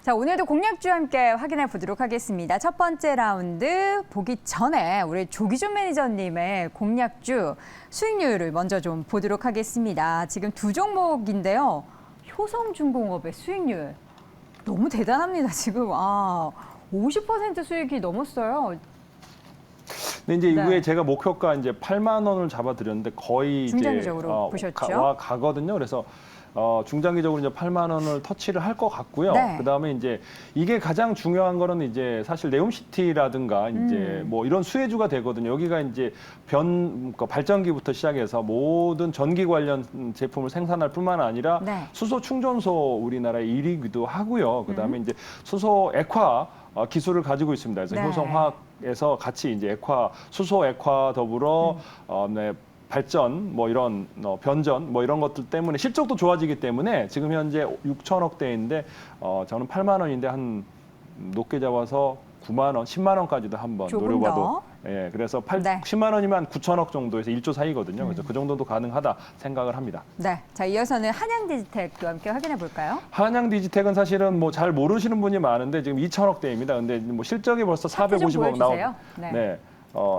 자, 오늘도 공략주와 함께 확인해 보도록 하겠습니다. 첫 번째 라운드 보기 전에 우리 조기준 매니저님의 공략주 수익률을 먼저 좀 보도록 하겠습니다. 지금 두 종목인데요. 효성중공업의 수익률 너무 대단합니다. 지금 50% 수익이 넘었어요. 근데 이제 네. 이후에 제가 목표가 이제 8만 원을 잡아드렸는데 거의 중장기적으로 보셨죠? 가거든요. 그래서 중장기적으로 이제 8만 원을 터치를 할 것 같고요. 네. 그다음에 이제 이게 가장 중요한 거는 이제 사실 네옴시티라든가 이제 뭐 이런 수혜주가 되거든요. 여기가 이제 그러니까 발전기부터 시작해서 모든 전기 관련 제품을 생산할 뿐만 아니라 네. 수소 충전소 우리나라의 1위기도 하고요. 그다음에 이제 수소 액화 기술을 가지고 있습니다. 그래서 네. 효성화학에서 같이 이제 액화, 수소 액화 더불어 발전, 뭐 이런 변전, 뭐 이런 것들 때문에 실적도 좋아지기 때문에 지금 현재 6천억대인데 저는 8만 원인데 한 높게 잡아서 9만 원, 10만 원까지도 한번 조금 노려봐도. 더. 예, 그래서 네. 10만 원이면 9천억 정도에서 1조 사이거든요. 그래서 그 정도도 가능하다 생각을 합니다. 네. 자, 이어서는 한양디지텍도 함께 확인해 볼까요? 한양디지텍은 사실은 뭐 잘 모르시는 분이 많은데 지금 2천억대입니다. 근데 뭐 실적이 벌써 차트 좀 450억 보여주세요. 나오고. 네.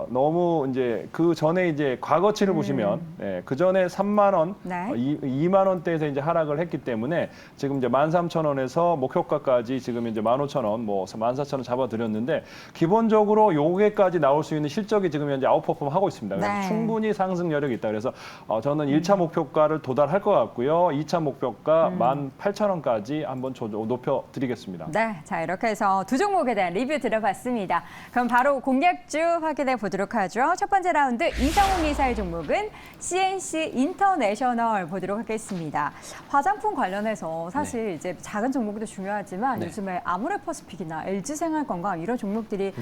너무 이제 그 전에 이제 과거치를 보시면 그 전에 3만 원, 네. 2만 원대에서 이제 하락을 했기 때문에 지금 이제 13,000원에서 목표가까지 지금 이제 15,000원, 뭐 14,000원 잡아드렸는데 기본적으로 요게까지 나올 수 있는 실적이 지금 현재 아웃퍼폼 하고 있습니다. 그래서 네. 충분히 상승 여력이 있다. 그래서 저는 1차 목표가를 도달할 것 같고요. 2차 목표가 18,000원까지 한번 높여드리겠습니다. 네, 자 이렇게 해서 두 종목에 대한 리뷰 들어봤습니다. 그럼 바로 공략주 확인해 보도록 하죠. 첫 번째 라운드 이성우 미사일 종목은 CNC 인터내셔널 보도록 하겠습니다. 화장품 관련해서 사실 이제 작은 종목도 중요하지만 요즘에 아모레퍼시픽이나 LG생활건강 이런 종목들이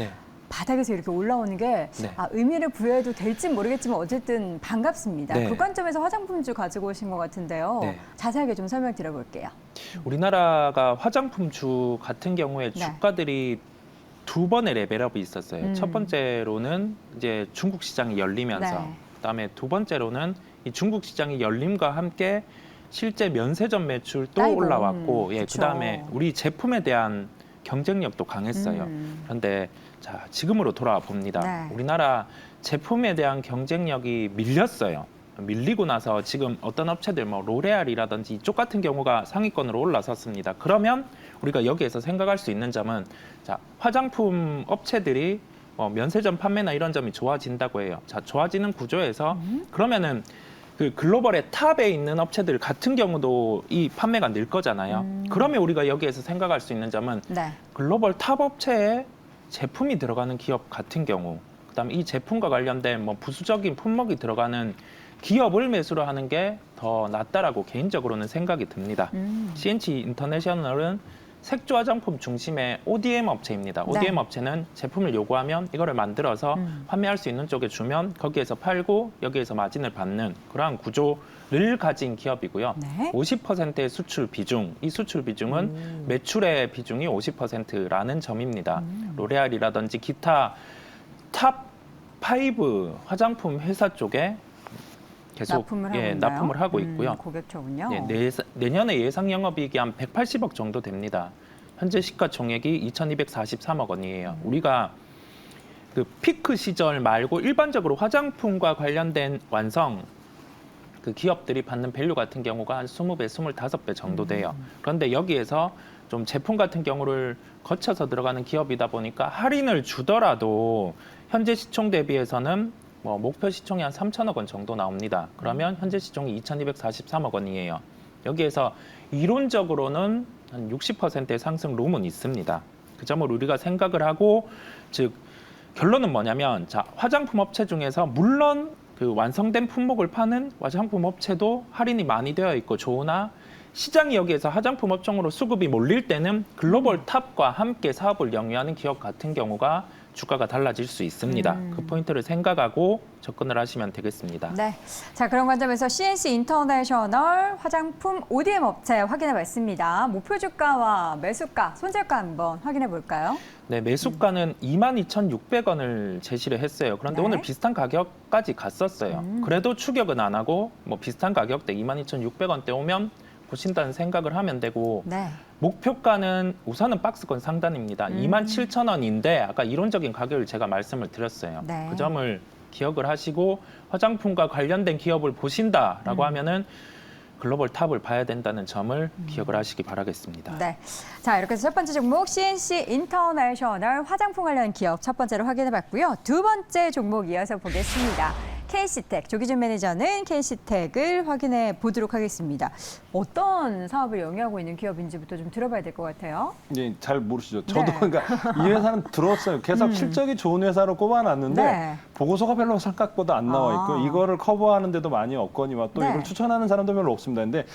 바닥에서 이렇게 올라오는 게 의미를 부여해도 될지 모르겠지만 어쨌든 반갑습니다. 그 관점에서 화장품주 가지고 오신 것 같은데요. 자세하게 좀 설명 드려볼게요. 우리나라가 화장품주 같은 경우에 주가들이 두 번의 레벨업이 있었어요. 첫 번째로는 이제 중국 시장이 열리면서, 그다음에 두 번째로는 이 중국 시장이 열림과 함께 실제 면세점 매출도 올라왔고, 그다음에 우리 제품에 대한 경쟁력도 강했어요. 그런데 자, 지금으로 돌아와 봅니다. 우리나라 제품에 대한 경쟁력이 밀렸어요. 밀리고 나서 지금 어떤 업체들 뭐 로레알이라든지 이쪽 같은 경우가 상위권으로 올라섰습니다. 그러면 우리가 여기에서 생각할 수 있는 점은 자, 화장품 업체들이 면세점 판매나 이런 점이 좋아진다고 해요. 자, 좋아지는 구조에서 그러면은 그 글로벌의 탑에 있는 업체들 같은 경우도 이 판매가 늘 거잖아요. 그러면 우리가 여기에서 생각할 수 있는 점은 글로벌 탑 업체에 제품이 들어가는 기업 같은 경우, 그다음에 이 제품과 관련된 뭐 부수적인 품목이 들어가는 기업을 매수를 하는 게 더 낫다라고 개인적으로는 생각이 듭니다. CNC 인터내셔널은 색조 화장품 중심의 ODM 업체입니다. ODM 업체는 제품을 요구하면 이거를 만들어서 판매할 수 있는 쪽에 주면 거기에서 팔고 여기에서 마진을 받는 그러한 구조를 가진 기업이고요. 50%의 수출 비중, 이 수출 비중은 매출의 비중이 50%라는 점입니다. 로레알이라든지 기타 탑 5 화장품 회사 쪽에 계속 납품을 하고 있고요. 고객처군요. 내년에 예상 영업이익이 한 180억 정도 됩니다. 현재 시가총액이 2,243억 원이에요. 우리가 그 피크 시절 말고 일반적으로 화장품과 관련된 완성 그 기업들이 받는 밸류 같은 경우가 한 20배, 25배 정도 돼요. 그런데 여기에서 좀 제품 같은 경우를 거쳐서 들어가는 기업이다 보니까 할인을 주더라도 현재 시총 대비해서는 뭐 목표 시총이 한 3천억 원 정도 나옵니다. 그러면 현재 시총이 2,243억 원이에요. 여기에서 이론적으로는 한 60%의 상승 룸은 있습니다. 그 점을 우리가 생각을 하고, 즉 결론은 뭐냐면 자, 화장품 업체 중에서 물론 그 완성된 품목을 파는 화장품 업체도 할인이 많이 되어 있고 좋으나 시장이 여기에서 화장품 업종으로 수급이 몰릴 때는 글로벌 탑과 함께 사업을 영위하는 기업 같은 경우가 주가가 달라질 수 있습니다. 그 포인트를 생각하고 접근을 하시면 되겠습니다. 네, 자 그런 관점에서 CNC 인터내셔널 화장품 ODM 업체 확인해 봤습니다. 목표 주가와 매수가, 손절가 한번 확인해 볼까요? 네, 매수가는 22,600원을 제시를 했어요. 그런데 오늘 비슷한 가격까지 갔었어요. 그래도 추격은 안 하고 뭐 비슷한 가격대 22,600원대 오면 보신다는 생각을 하면 되고 목표가는 우선은 박스권 상단입니다. 27,000원인데 아까 이론적인 가격을 제가 말씀을 드렸어요. 네. 그 점을 기억을 하시고 화장품과 관련된 기업을 보신다라고 하면은 글로벌 탑을 봐야 된다는 점을 기억을 하시기 바라겠습니다. 네. 자, 이렇게 해서 첫 번째 종목 CNC 인터내셔널 화장품 관련 기업 첫 번째로 확인해 봤고요. 두 번째 종목 이어서 보겠습니다. KC텍, 조기준 매니저는 KC텍을 확인해 보도록 하겠습니다. 어떤 사업을 영위하고 있는 기업인지부터 좀 들어봐야 될 것 같아요. 예, 잘 모르시죠. 저도 네. 그러니까 이 회사는 들었어요. 계속 실적이 좋은 회사로 꼽아놨는데 네. 보고서가 별로 생각보다 안 나와 있고 이거를 커버하는 데도 많이 없거니와 또 네. 이걸 추천하는 사람도 별로 없습니다. 근데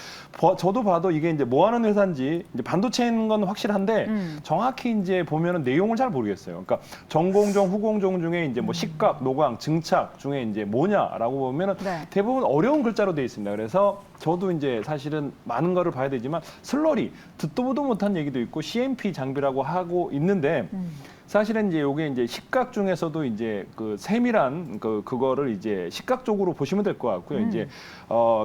저도 봐도 이게 이제 뭐 하는 회사인지 이제 반도체인 건 확실한데 정확히 이제 보면은 내용을 잘 모르겠어요. 그러니까 전공정, 후공정 중에 이제 뭐 식각, 노광, 증착 중에 이제 뭐냐라고 보면은 네. 대부분 어려운 글자로 돼 있습니다. 그래서 저도 이제 사실은 많은 거를 봐야 되지만 슬러리 듣도 보도 못한 얘기도 있고 CMP 장비라고 하고 있는데 사실은 이제 요게 이제 식각 중에서도 이제 그 세밀한 그거를 이제 식각 쪽으로 보시면 될 것 같고요. 이제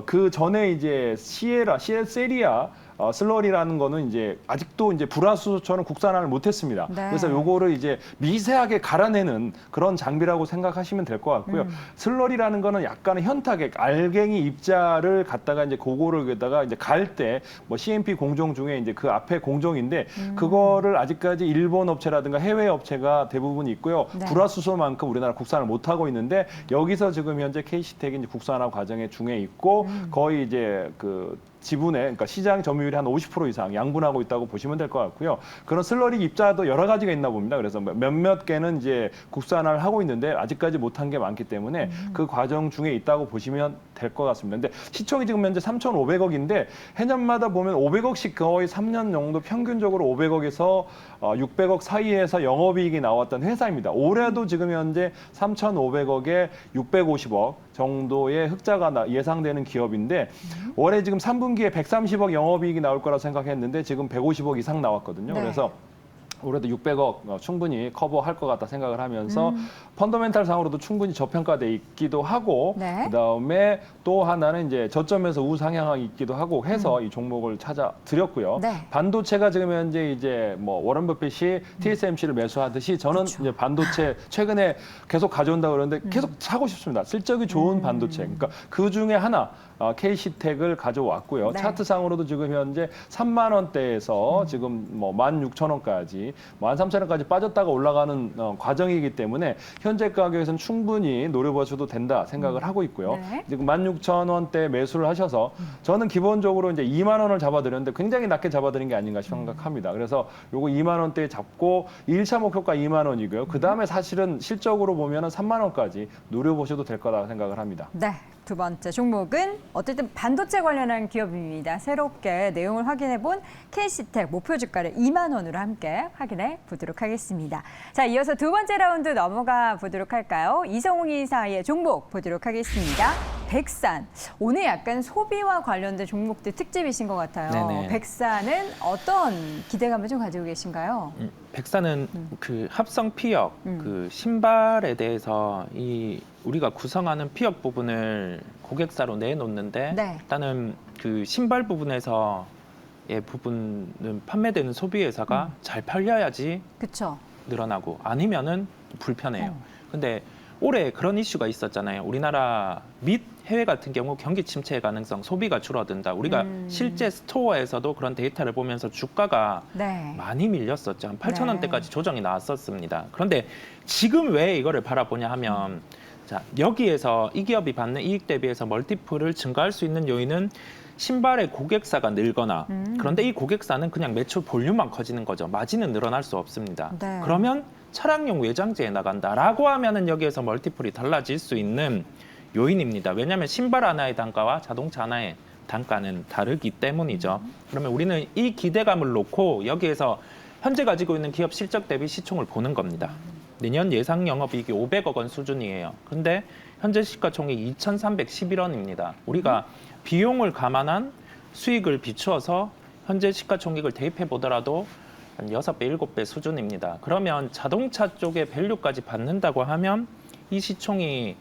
그 전에 이제 세리아 슬러리라는 거는 이제 아직도 이제 불화수소처럼 국산화를 못했습니다. 네. 그래서 요거를 이제 미세하게 갈아내는 그런 장비라고 생각하시면 될 것 같고요. 슬러리라는 거는 약간의 현타액, 알갱이 입자를 갖다가 이제 그거를 여기다가 이제 갈 때 뭐 CMP 공정 중에 이제 그 앞에 공정인데 그거를 아직까지 일본 업체라든가 해외 업체가 대부분 있고요. 네. 불화수소만큼 우리나라 국산을 못 하고 있는데 여기서 지금 현재 KC텍이 이제 국산화 과정의 중에 있고 거의 이제 그 지분에 그러니까 시장 점유율이 한 50% 이상 양분하고 있다고 보시면 될 것 같고요. 그런 슬러리 입자도 여러 가지가 있나 봅니다. 그래서 몇몇 개는 이제 국산화를 하고 있는데 아직까지 못한 게 많기 때문에 그 과정 중에 있다고 보시면 될 것 같습니다. 근데 시총이 지금 현재 3,500억인데 해년마다 보면 500억씩 거의 3년 정도 평균적으로 500억에서 600억 사이에서 영업이익이 나왔던 회사입니다. 올해도 지금 현재 3,500억에 650억 정도의 흑자가 예상되는 기업인데 올해 지금 3분기에 130억 영업이익이 나올 거라 생각했는데 지금 150억 이상 나왔거든요. 네. 그래서 올해도 600억 충분히 커버할 것 같다 생각을 하면서 펀더멘탈 상으로도 충분히 저평가돼 있기도 하고 네. 그다음에 또 하나는 이제 저점에서 우상향하고 있기도 하고 해서 이 종목을 찾아 드렸고요. 네. 반도체가 지금 현재 이제 뭐 워런 버핏이 TSMC를 매수하듯이 저는 그렇죠. 이제 반도체 최근에 계속 가져온다 그러는데 계속 사고 싶습니다. 실적이 좋은 반도체. 그러니까 그 중에 하나 KC텍을 가져왔고요. 네. 차트상으로도 지금 현재 3만 원대에서 지금 뭐 16,000원까지 13,000원까지 빠졌다가 올라가는 과정이기 때문에 현재 가격에서는 충분히 노려보셔도 된다 생각을 하고 있고요. 네. 지금 16,000원대 매수를 하셔서 저는 기본적으로 이제 2만 원을 잡아드렸는데 굉장히 낮게 잡아드린 게 아닌가 생각합니다. 그래서 요거 2만 원대에 잡고 1차 목표가 2만 원이고요. 그 다음에 사실은 실적으로 보면은 3만 원까지 노려보셔도 될 거다 생각을 합니다. 네. 두 번째 종목은 어쨌든 반도체 관련한 기업입니다. 새롭게 내용을 확인해 본 KC텍 목표 주가를 2만 원으로 함께 확인해 보도록 하겠습니다. 자, 이어서 두 번째 라운드 넘어가 보도록 할까요? 이성웅 이사의 종목 보도록 하겠습니다. 백산. 오늘 약간 소비와 관련된 종목들 특집이신 것 같아요. 네네. 백산은 어떤 기대감을 좀 가지고 계신가요? 백사는 그 합성 피역, 그 신발에 대해서 이 우리가 구성하는 피역 부분을 고객사로 내놓는데 네. 일단은 그 신발 부분에서의 부분은 판매되는 소비회사가 잘 팔려야지 그렇죠. 늘어나고 아니면은 불편해요. 근데 올해 그런 이슈가 있었잖아요. 우리나라 및 해외 같은 경우 경기 침체의 가능성, 소비가 줄어든다. 우리가 실제 스토어에서도 그런 데이터를 보면서 주가가 네. 많이 밀렸었죠. 한 8,000원대까지 네. 조정이 나왔었습니다. 그런데 지금 왜 이거를 바라보냐 하면 자, 여기에서 이 기업이 받는 이익 대비해서 멀티플을 증가할 수 있는 요인은 신발의 고객사가 늘거나 그런데 이 고객사는 그냥 매출 볼륨만 커지는 거죠. 마진은 늘어날 수 없습니다. 네. 그러면 차량용 외장재에 나간다라고 하면은 여기에서 멀티플이 달라질 수 있는 요인입니다. 왜냐하면 신발 하나의 단가와 자동차 하나의 단가는 다르기 때문이죠. 그러면 우리는 이 기대감을 놓고 여기에서 현재 가지고 있는 기업 실적 대비 시총을 보는 겁니다. 내년 예상 영업이익이 500억 원 수준이에요. 그런데 현재 시가총액이 2,311원입니다. 우리가 비용을 감안한 수익을 비추어서 현재 시가총액을 대입해 보더라도 한 6배, 7배 수준입니다. 그러면 자동차 쪽의 밸류까지 받는다고 하면 이 시총이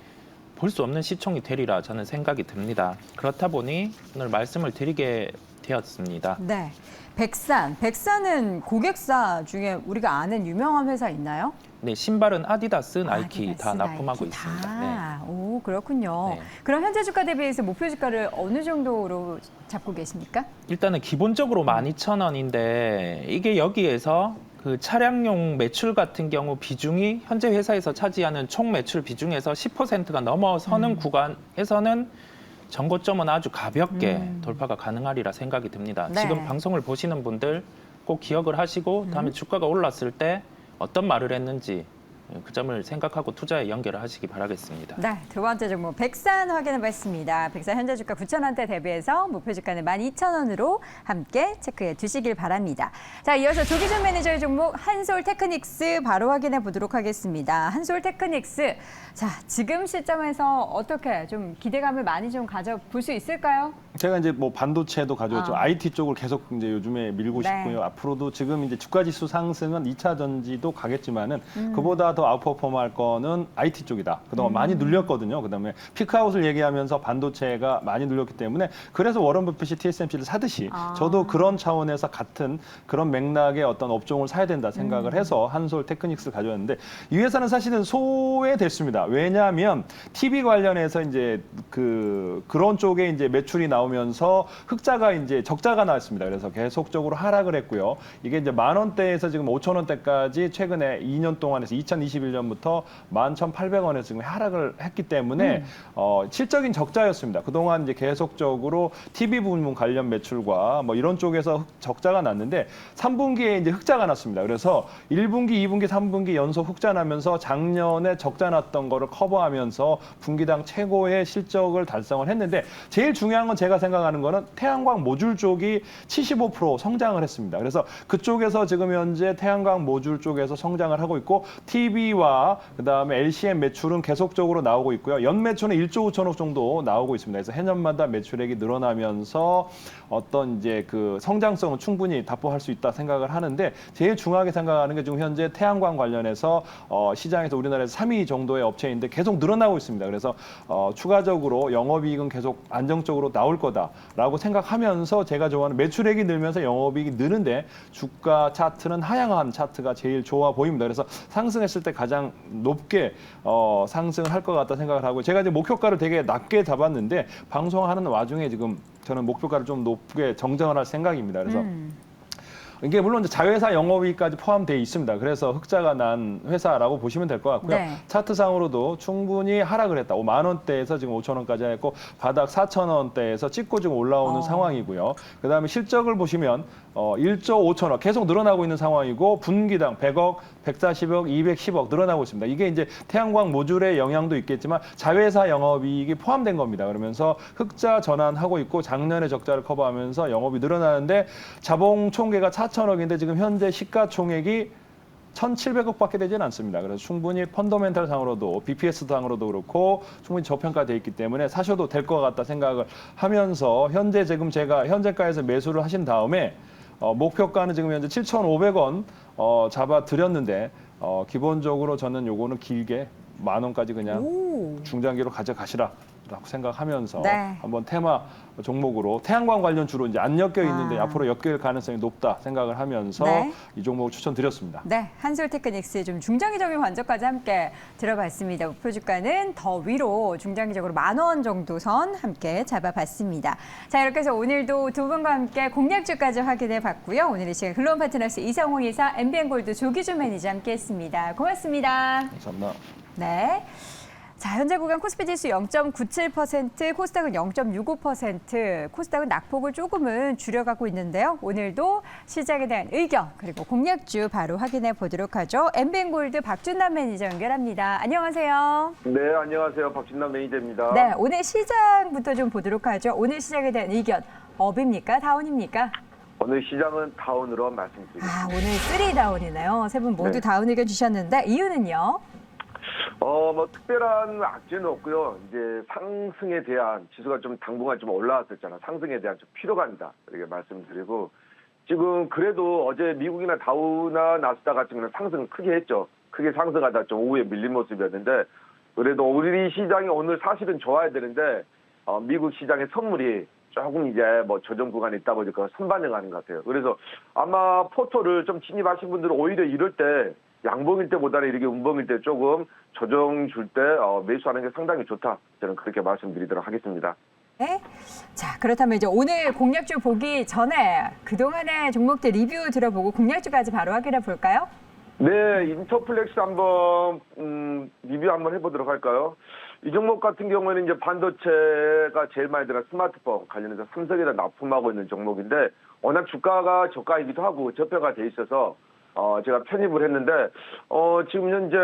볼 수 없는 시총이 되리라 저는 생각이 듭니다. 그렇다 보니 오늘 말씀을 드리게 되었습니다. 네. 백산은 고객사 중에 우리가 아는 유명한 회사 있나요? 네, 신발은 아디다스, 나이키 아디다스, 다 납품하고 나이키 있습니다. 다. 오, 그렇군요. 네. 그럼 현재 주가 대비해서 목표 주가를 어느 정도로 잡고 계십니까? 일단은 기본적으로 12,000원인데 이게 여기에서 그 차량용 매출 같은 경우 비중이 현재 회사에서 차지하는 총 매출 비중에서 10%가 넘어서는 구간에서는 전고점은 아주 가볍게 돌파가 가능하리라 생각이 듭니다. 네. 지금 방송을 보시는 분들 꼭 기억을 하시고 다음에 주가가 올랐을 때 어떤 말을 했는지 그 점을 생각하고 투자에 연결을 하시기 바라겠습니다. 네, 두 번째 종목 백산 확인해봤습니다. 백산 현재 주가 9,000원대 대비해서 목표 주가는 12,000원으로 함께 체크해 두시길 바랍니다. 자, 이어서 조기준 매니저의 종목 한솔테크닉스 바로 확인해 보도록 하겠습니다. 한솔테크닉스, 자, 지금 시점에서 어떻게 좀 기대감을 많이 좀 가져볼 수 있을까요? 제가 이제 뭐 반도체도 가져왔죠. IT 쪽을 계속 이제 요즘에 밀고 네. 싶고요. 앞으로도 지금 이제 주가 지수 상승은 2차 전지도 가겠지만은 그보다 더 아웃퍼폼할 거는 IT 쪽이다. 그동안 많이 눌렸거든요. 그다음에 피크아웃을 얘기하면서 반도체가 많이 눌렸기 때문에 그래서 워런 버핏이 TSMC를 사듯이 저도 그런 차원에서 같은 그런 맥락의 어떤 업종을 사야 된다 생각을 해서 한솔 테크닉스를 가져왔는데 이 회사는 사실은 소외됐습니다. 왜냐하면 TV 관련해서 이제 그런 쪽에 이제 매출이 나오면서 흑자가 이제 적자가 나왔습니다. 그래서 계속적으로 하락을 했고요. 이게 이제 10,000원대에서 지금 5,000원대까지 최근에 2년 동안 해서 2021년부터 11,800원에서 지금 하락을 했기 때문에 실적인 적자였습니다. 그동안 이제 계속적으로 TV 부문 관련 매출과 뭐 이런 쪽에서 적자가 났는데 3분기에 이제 흑자가 났습니다. 그래서 1분기, 2분기, 3분기 연속 흑자 나면서 작년에 적자 났던 거를 커버하면서 분기당 최고의 실적을 달성을 했는데 제일 중요한 건 제가 생각하는 거는 태양광 모듈 쪽이 75% 성장을 했습니다. 그래서 그쪽에서 지금 현재 태양광 모듈 쪽에서 성장을 하고 있고 TV와 그다음에 LCM 매출은 계속적으로 나오고 있고요. 연 매출은 1조 5천억 정도 나오고 있습니다. 그래서 해년마다 매출액이 늘어나면서 어떤 이제 그 성장성은 충분히 답보할 수 있다 생각을 하는데 제일 중요하게 생각하는 게 지금 현재 태양광 관련해서 시장에서 우리나라에서 3위 정도의 업체인데 계속 늘어나고 있습니다. 그래서 추가적으로 영업이익은 계속 안정적으로 나올 거다라고 생각하면서 제가 좋아하는 매출액이 늘면서 영업이익이 느는데 주가 차트는 하향한 차트가 제일 좋아 보입니다. 그래서 상승했을 때 가장 높게 상승을 할 것 같다 생각을 하고 제가 이제 목표가를 되게 낮게 잡았는데 방송하는 와중에 지금 저는 목표가를 좀 높게 정정을 할 생각입니다. 그래서 이게 물론 이제 자회사 영업이익까지 포함되어 있습니다. 그래서 흑자가 난 회사라고 보시면 될 것 같고요. 네. 차트상으로도 충분히 하락을 했다. 50,000원대에서 지금 5,000원까지 했고 바닥 4,000원대에서 찍고 지금 올라오는 상황이고요. 그다음에 실적을 보시면 1조 5천억 계속 늘어나고 있는 상황이고 분기당 100억, 140억, 210억 늘어나고 있습니다. 이게 이제 태양광 모듈의 영향도 있겠지만 자회사 영업이익이 포함된 겁니다. 그러면서 흑자 전환하고 있고 작년의 적자를 커버하면서 영업이 늘어나는데 자본 총계가 4천억인데 지금 현재 시가총액이 1,700억밖에 되지는 않습니다. 그래서 충분히 펀더멘탈 상으로도 BPS 상으로도 그렇고 충분히 저평가되어 있기 때문에 사셔도 될 것 같다 생각을 하면서 현재 지금 제가 현재가에서 매수를 하신 다음에 목표가는 지금 현재 7,500원 잡아드렸는데 기본적으로 저는 요거는 길게 10,000원까지 그냥 중장기로 가져가시라라고 생각하면서 네. 한번 테마 종목으로 태양광 관련 주로 이제 안 엮여 있는데 앞으로 엮일 가능성이 높다 생각을 하면서 네. 이 종목을 추천드렸습니다. 네, 한솔테크닉스 좀 중장기적인 관점까지 함께 들어봤습니다. 목표 주가는 더 위로 중장기적으로 10,000원 정도 선 함께 잡아봤습니다. 자, 이렇게 해서 오늘도 두 분과 함께 공략주까지 확인해봤고요. 오늘 이 시간 글로벌 파트너스 이성웅 이사, MBN골드 조기준 매니저 함께했습니다. 고맙습니다. 감사합니다. 네. 자, 현재 구간 코스피 지수 0.97%, 코스닥은 0.65%, 코스닥은 낙폭을 조금은 줄여가고 있는데요. 오늘도 시장에 대한 의견 그리고 공략주 바로 확인해 보도록 하죠. MBN골드 박준남 매니저 연결합니다. 안녕하세요. 네, 안녕하세요. 박진남 매니저입니다. 네, 오늘 시장부터 좀 보도록 하죠. 오늘 시장에 대한 의견, 업입니까? 다운입니까? 오늘 시장은 다운으로 말씀드리겠습니다. 오늘 3다운이네요. 세 분 모두 네. 다운 의견 주셨는데 이유는요? 뭐 특별한 악재는 없고요. 이제 상승에 대한 지수가 좀 당분간 좀 올라왔었잖아. 상승에 대한 좀 피로감이다. 이렇게 말씀드리고 지금 그래도 어제 미국이나 다우나 나스닥 같은 경우는 상승을 크게 했죠. 크게 상승하다 좀 오후에 밀린 모습이었는데 그래도 우리 시장이 오늘 사실은 좋아야 되는데 미국 시장의 선물이 조금 이제 뭐 조정 구간에 있다 보니까 선반영하는 것 같아요. 그래서 아마 포토를 좀 진입하신 분들은 오히려 이럴 때 양봉일 때보다는 이렇게 음봉일 때 조금 조정 줄 때 매수하는 게 상당히 좋다. 저는 그렇게 말씀드리도록 하겠습니다. 네. 자, 그렇다면 이제 오늘 공략주 보기 전에 그동안의 종목들 리뷰 들어보고 공략주까지 바로 확인해 볼까요? 네, 인터플렉스 한번 리뷰 한번 해보도록 할까요? 이 종목 같은 경우에는 이제 반도체가 제일 많이 들어간 스마트폰 관련해서 삼성에다 납품하고 있는 종목인데 워낙 주가가 저가이기도 하고 저평가 돼 있어서 제가 편입을 했는데 지금 현재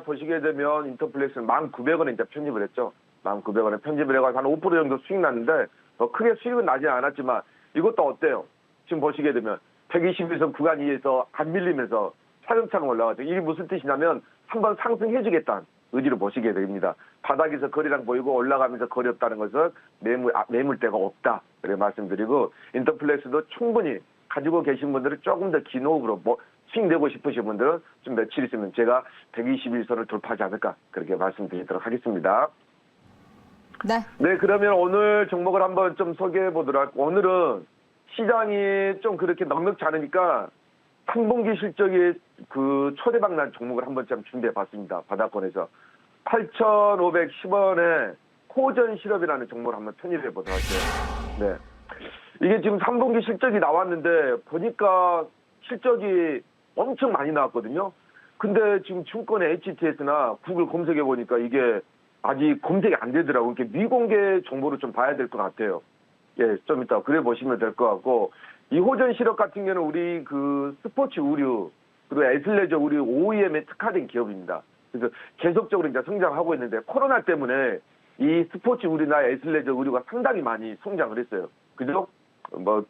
보시게 되면 인터플렉스는 1,900원에 이제 편입을 했죠. 1,900원에 편입을 해가지고 한 5% 정도 수익 났는데 크게 수익은 나지 않았지만 이것도 어때요? 지금 보시게 되면 121선 구간 위에서 안 밀리면서 차근차근 올라가죠. 이게 무슨 뜻이냐면 한번 상승해주겠다는 의지로 보시게 됩니다. 바닥에서 거래량 보이고 올라가면서 거래 없다는 것은 매물대가 없다. 그렇게 말씀드리고 인터플렉스도 충분히 가지고 계신 분들은 조금 더 긴 호흡으로 수익 내고 싶으신 분들은 좀 며칠 있으면 제가 121선을 돌파하지 않을까 그렇게 말씀드리도록 하겠습니다. 네. 네, 그러면 오늘 종목을 한번 좀 소개해 보도록 할게요. 오늘은 시장이 좀 그렇게 넉넉지 않으니까 3분기 실적이 그 초대박 난 종목을 한번 좀 준비해 봤습니다. 바닥권에서 8,510원에 호전 실업이라는 종목을 한번 편입해 보도록 할게요. 네. 이게 지금 3분기 실적이 나왔는데 보니까 실적이 엄청 많이 나왔거든요. 근데 지금 증권의 HTS나 구글 검색해 보니까 이게 아직 검색이 안 되더라고요. 이렇게 미공개 정보를 좀 봐야 될 것 같아요. 예, 좀 이따 그래 보시면 될 것 같고, 이 호전 실업 같은 경우는 우리 그 스포츠 의류, 그리고 애슬레저 의류 OEM에 특화된 기업입니다. 그래서 계속적으로 이제 성장하고 있는데 코로나 때문에 이 스포츠 의류나 애슬레저 의류가 상당히 많이 성장을 했어요. 그죠?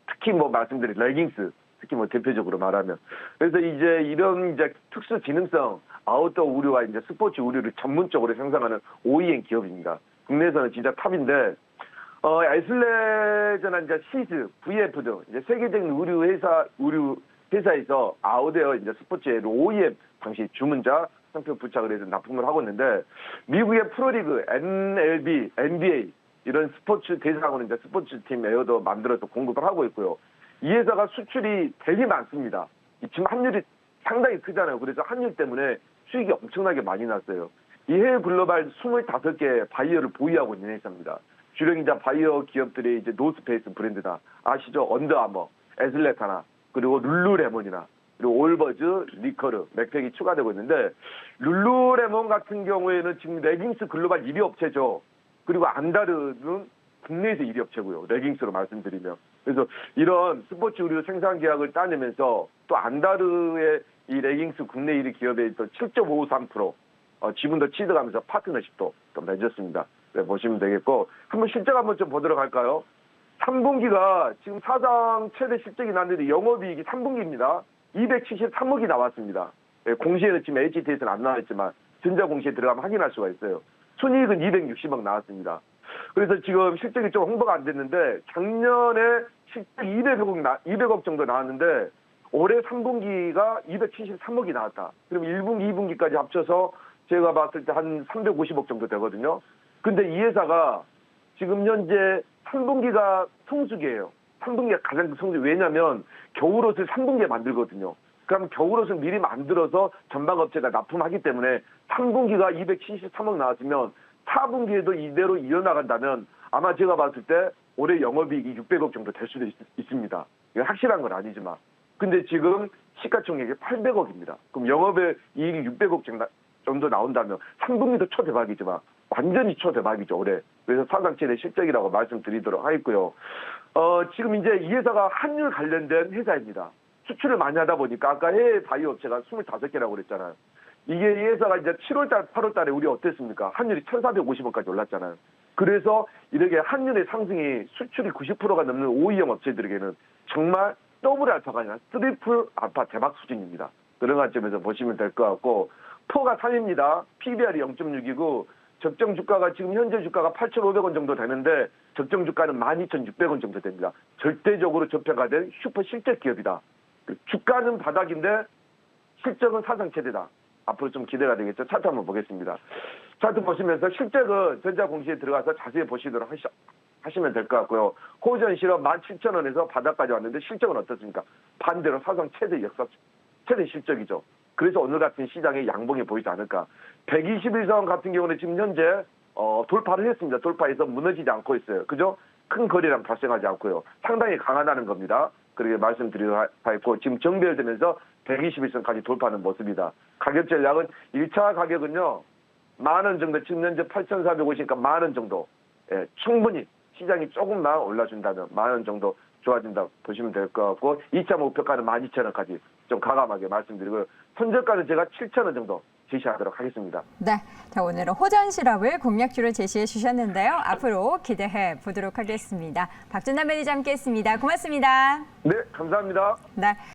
특히 말씀드린 레깅스, 특히 대표적으로 말하면. 그래서 이제 이런 이제 특수 기능성 아웃도어 의류와 이제 스포츠 의류를 전문적으로 생산하는 OEM 기업입니다. 국내에서는 진짜 탑인데, 애슬레저나 이제 시즈, VF 등 이제 세계적인 의류 회사에서 아웃도어 이제 스포츠의 OEM 당시 주문자 상표 부착을 해서 납품을 하고 있는데, 미국의 프로리그, MLB, NBA 이런 스포츠 대상으로 이제 스포츠 팀 에어도 만들어서 공급을 하고 있고요. 이 회사가 수출이 되게 많습니다. 지금 환율이 상당히 크잖아요. 그래서 환율 때문에 수익이 엄청나게 많이 났어요. 이 해외 글로벌 25개 바이어를 보유하고 있는 회사입니다. 주력이자 바이어 기업들이 이제 노스페이스 브랜드다. 아시죠? 언더아머, 애슬레타나, 그리고 룰루레몬이나, 그리고 올버즈, 리커르, 맥팩이 추가되고 있는데, 룰루레몬 같은 경우에는 지금 레깅스 글로벌 1위 업체죠. 그리고 안다르는 국내에서 1위 업체고요. 레깅스로 말씀드리면. 그래서 이런 스포츠 의류 생산 계약을 따내면서 또 안다르의 이 레깅스 국내 1위 기업에 또 7.53% 지분도 취득하면서 파트너십도 또 맺었습니다. 네, 보시면 되겠고, 한번 실적 한번 좀 보도록 할까요? 3분기가 지금 사상 최대 실적이 났는데 영업이익이 3분기입니다. 273억이 나왔습니다. 네, 공시에는 지금 HTS는 안 나왔지만 전자공시에 들어가면 확인할 수가 있어요. 순이익은 260억 나왔습니다. 그래서 지금 실적이 좀 홍보가 안 됐는데 작년에 실적 200억 정도 나왔는데 올해 3분기가 273억이 나왔다. 그럼 1분기, 2분기까지 합쳐서 제가 봤을 때 한 350억 정도 되거든요. 근데 이 회사가 지금 현재 3분기가 성수기예요. 3분기가 가장 성수기. 왜냐면 겨울옷을 3분기에 만들거든요. 그럼 겨울옷을 미리 만들어서 전방업체가 납품하기 때문에 3분기가 273억 나왔으면 4분기에도 이대로 이어나간다면 아마 제가 봤을 때 올해 영업이익이 600억 정도 될 수도 있습니다. 이거 확실한 건 아니지만. 근데 지금 시가총액이 800억입니다. 그럼 영업의 이익이 600억 정도 나온다면 3분기도 초대박이지만 완전히 초대박이죠, 올해. 그래서 사상 최대 실적이라고 말씀드리도록 하겠고요. 지금 이제 이 회사가 한율 관련된 회사입니다. 수출을 많이 하다 보니까 아까 해외 바이오 업체가 25개라고 그랬잖아요. 이게 이 회사가 이제 7월달, 8월달에 우리 어땠습니까? 한율이 1,450원까지 올랐잖아요. 그래서 이렇게 한율의 상승이 수출이 90%가 넘는 OEM 업체들에게는 정말 더블 알파가 아니라 트리플 알파 대박 수준입니다. 그런 관점에서 보시면 될 것 같고, 포가 3입니다. PBR이 0.6이고, 적정 주가가 지금 현재 주가가 8,500원 정도 되는데, 적정 주가는 12,600원 정도 됩니다. 절대적으로 저평가된 슈퍼 실적 기업이다. 주가는 바닥인데, 실적은 사상 최대다. 앞으로 좀 기대가 되겠죠. 차트 한번 보겠습니다. 차트 보시면서 실적은 전자공시에 들어가서 자세히 보시도록 하시면 될 것 같고요. 호전 실업 17,000원에서 바닥까지 왔는데 실적은 어떻습니까? 반대로 사상 최대 실적이죠. 그래서 오늘 같은 시장에 양봉이 보이지 않을까. 121선 같은 경우는 지금 현재 돌파를 했습니다. 돌파해서 무너지지 않고 있어요. 그죠? 큰 거래량 발생하지 않고요. 상당히 강하다는 겁니다. 그렇게 말씀드리도록 하겠고 지금 정배열되면서 121선까지 돌파하는 모습이다. 가격 전략은 1차 가격은요. 10,000원 정도, 지금 현재 8,450이니까 10,000원 정도. 예, 충분히 시장이 조금만 올라준다면 10,000원 정도 좋아진다 보시면 될 것 같고 2차 목표가는 12,000원까지 좀 가감하게 말씀드리고요. 손절가는 제가 7,000원 정도 제시하도록 하겠습니다. 네, 자 오늘은 호전 실업을 공략주로 제시해 주셨는데요. 앞으로 기대해 보도록 하겠습니다. 박준남 매니저 함께했습니다. 고맙습니다. 네, 감사합니다. 네.